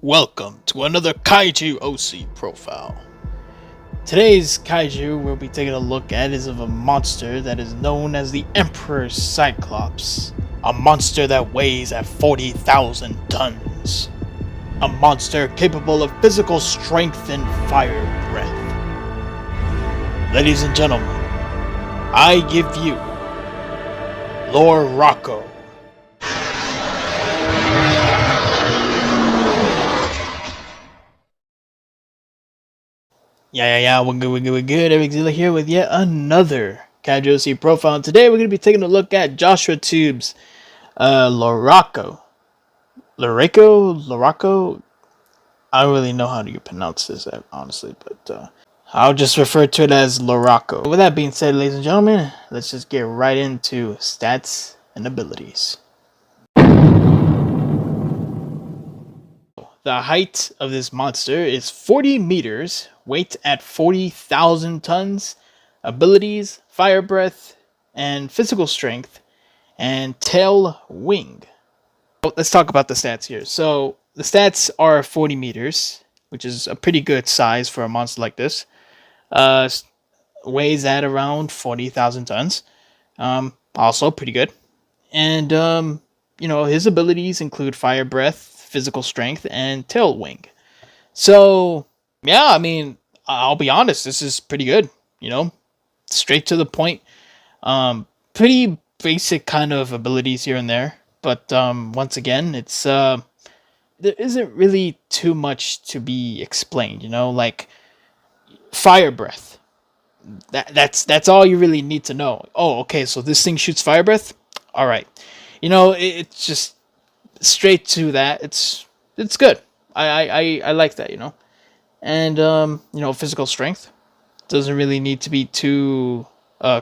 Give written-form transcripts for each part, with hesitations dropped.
Welcome to another Kaiju OC Profile. Today's Kaiju we'll be taking a look at is of a monster that is known as the Emperor Cyclops. A monster that weighs at 40,000 tons. A monster capable of physical strength and fire breath. Ladies and gentlemen, I give you Lorako. Yeah, we're good. Eric Zilla here with yet another Kaiju OC Profile. And today we're going to be taking a look at JoshuaTubez, Lorako. Lorako? I don't really know how to pronounce this, honestly, but I'll just refer to it as Lorako. With that being said, ladies and gentlemen, let's just get right into stats and abilities. The height of this monster is 40 meters, weight at 40,000 tons, abilities, fire breath, and physical strength, and tail wing. Let's talk about the stats here. So the stats are 40 meters, which is a pretty good size for a monster like this. Weighs at around 40,000 tons. Also pretty good. And, his abilities include fire breath, physical strength, and tail wing. So, yeah, I mean, I'll be honest, this is pretty good, straight to the point. Pretty basic kind of abilities here and there, but once again, it's there isn't really too much to be explained, like fire breath. That's all you really need to know. Oh, okay, so this thing shoots fire breath? All right. It's just straight to that. It's good. I like that, And physical strength doesn't really need to be too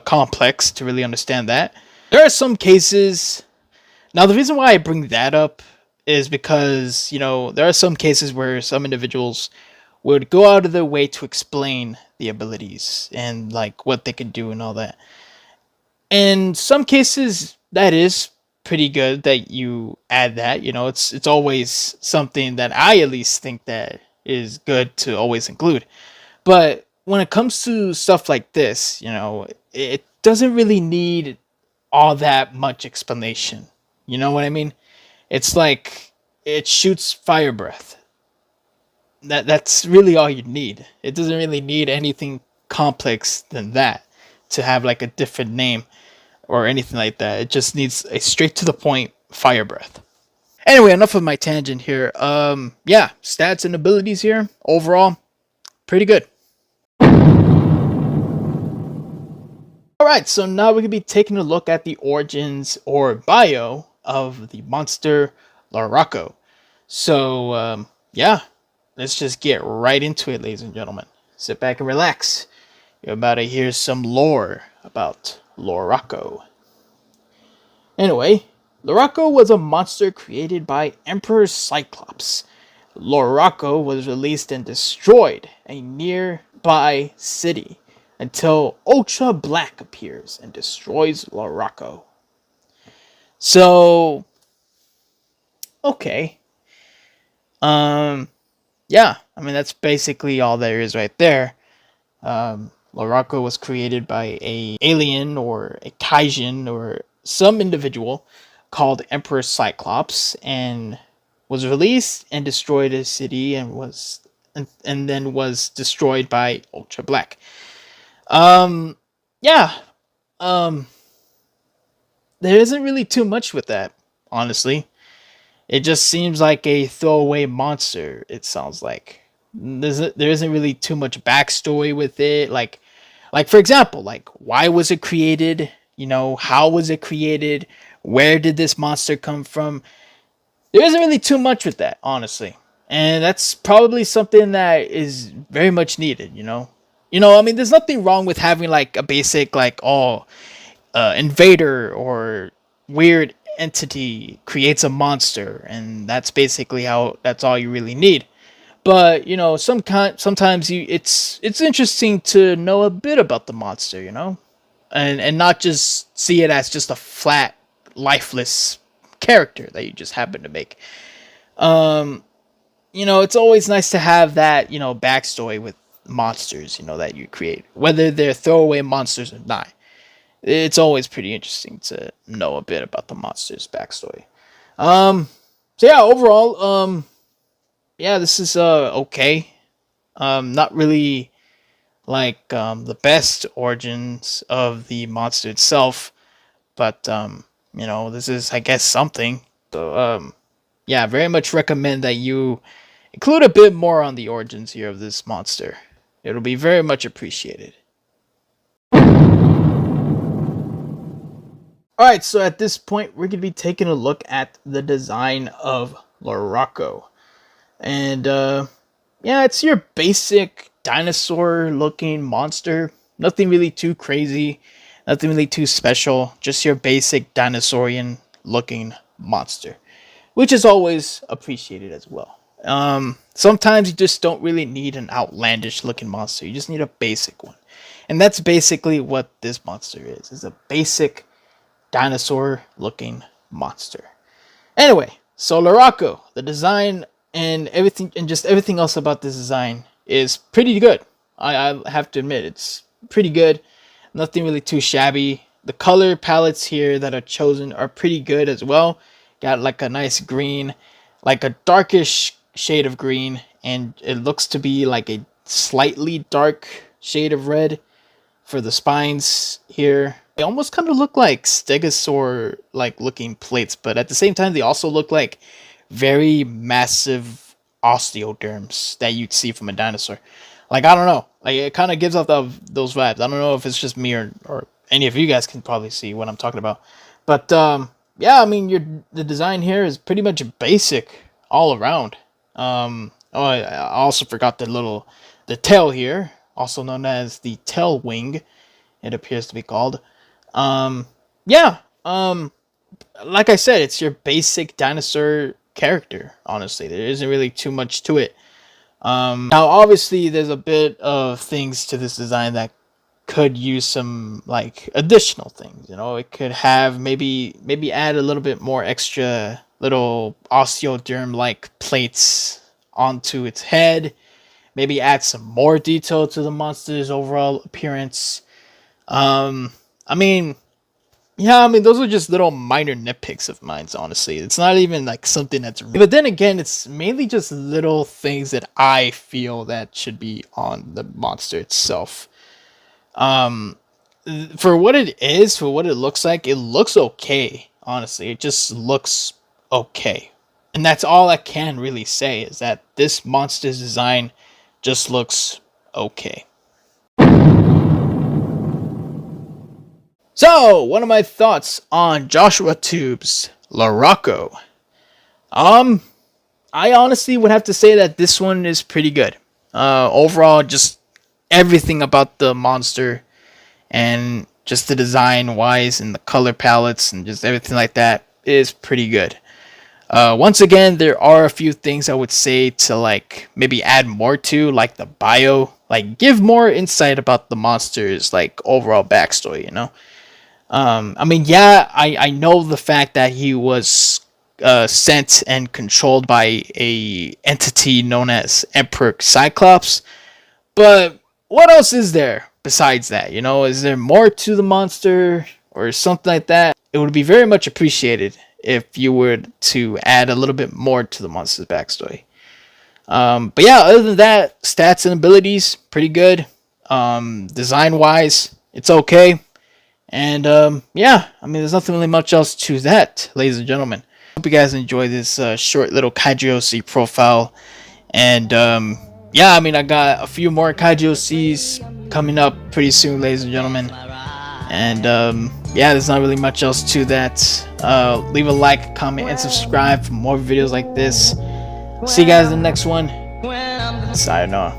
complex to really understand that. There are some cases. Now the reason why I bring that up is because there are some cases where some individuals would go out of their way to explain the abilities and like what they could do and all that. In some cases that is pretty good that you add that. It's always something that I at least think that is good to always include. But when it comes to stuff like this, it doesn't really need all that much explanation. You know what I mean? It's like it shoots fire breath. That's really all you need. It doesn't really need anything complex than that to have like a different name or anything like that. It just needs a straight to the point fire breath. Anyway, enough of my tangent here. Yeah, stats and abilities here overall pretty good. Alright, so now we're going to be taking a look at the origins or bio of the monster Lorako. So, yeah, let's just get right into it, ladies and gentlemen. Sit back and relax. You're about to hear some lore about Lorako. Anyway, Lorako was a monster created by Emperor Cyclops. Lorako was released and destroyed a nearby city until Ultra Black appears and destroys Lorako. So, okay. Yeah, I mean, that's basically all there is right there. Lorako was created by a alien or a Kaijin or some individual called Emperor Cyclops and was released and destroyed a city and then was destroyed by Ultra Black. Yeah. There isn't really too much with that, honestly. It just seems like a throwaway monster, it sounds like. There isn't really too much backstory with it. Like for example, like why was it created? How was it created? Where did this monster come from? There isn't really too much with that, honestly. And that's probably something that is very much needed, I mean, there's nothing wrong with having like a basic invader or weird entity creates a monster, and that's basically that's all you really need. But sometimes it's interesting to know a bit about the monster, and not just see it as just a flat, lifeless character that you just happen to make. you know, it's always nice to have that, you know, backstory with monsters, you know, that you create, whether they're throwaway monsters or not. It's always pretty interesting to know a bit about the monster's backstory. Um, so yeah, overall, yeah, this is okay. Not really like the best origins of the monster itself, but you know, this is, I guess, something. So yeah, very much recommend that you include a bit more on the origins here of this monster. It'll be very much appreciated. Alright, so at this point, we're going to be taking a look at the design of Lorako. And, yeah, it's your basic dinosaur-looking monster. Nothing really too crazy, nothing really too special. Just your basic dinosaurian-looking monster, which is always appreciated as well. Sometimes you just don't really need an outlandish-looking monster. You just need a basic one. And that's basically what this monster is. It's a basic dinosaur looking monster. Anyway, so Lorako, the design and everything, and just everything else about this design is pretty good. I have to admit, it's pretty good. Nothing really too shabby. The color palettes here that are chosen are pretty good as well. Got like a nice green, like a darkish shade of green, and it looks to be like a slightly dark shade of red for the spines here. They almost kind of look like stegosaur like looking plates, but at the same time they also look like very massive osteoderms that you'd see from a dinosaur. Like, I don't know, like it kind of gives off those vibes. I don't know if it's just me or any of you guys can probably see what I'm talking about. But yeah, I mean, the design here is pretty much basic all around. Oh, I also forgot the tail here, also known as the tail wing, it appears to be called. Yeah, like I said, it's your basic dinosaur character, honestly. There isn't really too much to it. Now, obviously, there's a bit of things to this design that could use some, like, additional things, you know? It could have, maybe add a little bit more extra little osteoderm-like plates onto its head. Maybe add some more detail to the monster's overall appearance. I mean, yeah, I mean, those are just little minor nitpicks of mine, honestly. It's not even like something that's... But then again, it's mainly just little things that I feel that should be on the monster itself. For what it is, for what it looks like, it looks okay, honestly. It just looks okay. And that's all I can really say, is that this monster's design just looks okay. So, one of my thoughts on JoshuaTubez Lorako. I honestly would have to say that this one is pretty good. Overall, just everything about the monster and just the design wise and the color palettes and just everything like that is pretty good. Once again, there are a few things I would say to like maybe add more to, like the bio, like give more insight about the monster's like overall backstory, you know. I mean, yeah, I know the fact that he was sent and controlled by a entity known as Emperor Cyclops, but what else is there besides that? You know, is there more to the monster or something like that? It would be very much appreciated if you were to add a little bit more to the monster's backstory. But yeah, other than that, stats and abilities, pretty good. Design wise, it's okay. And yeah, I mean, there's nothing really much else to that, ladies and gentlemen. Hope you guys enjoy this short little Kaiju OC profile. And yeah, I mean, I got a few more Kaiju OCs coming up pretty soon, ladies and gentlemen. And yeah, there's not really much else to that. Leave a like, comment, and subscribe for more videos like this. See you guys in the next one. Sayonara.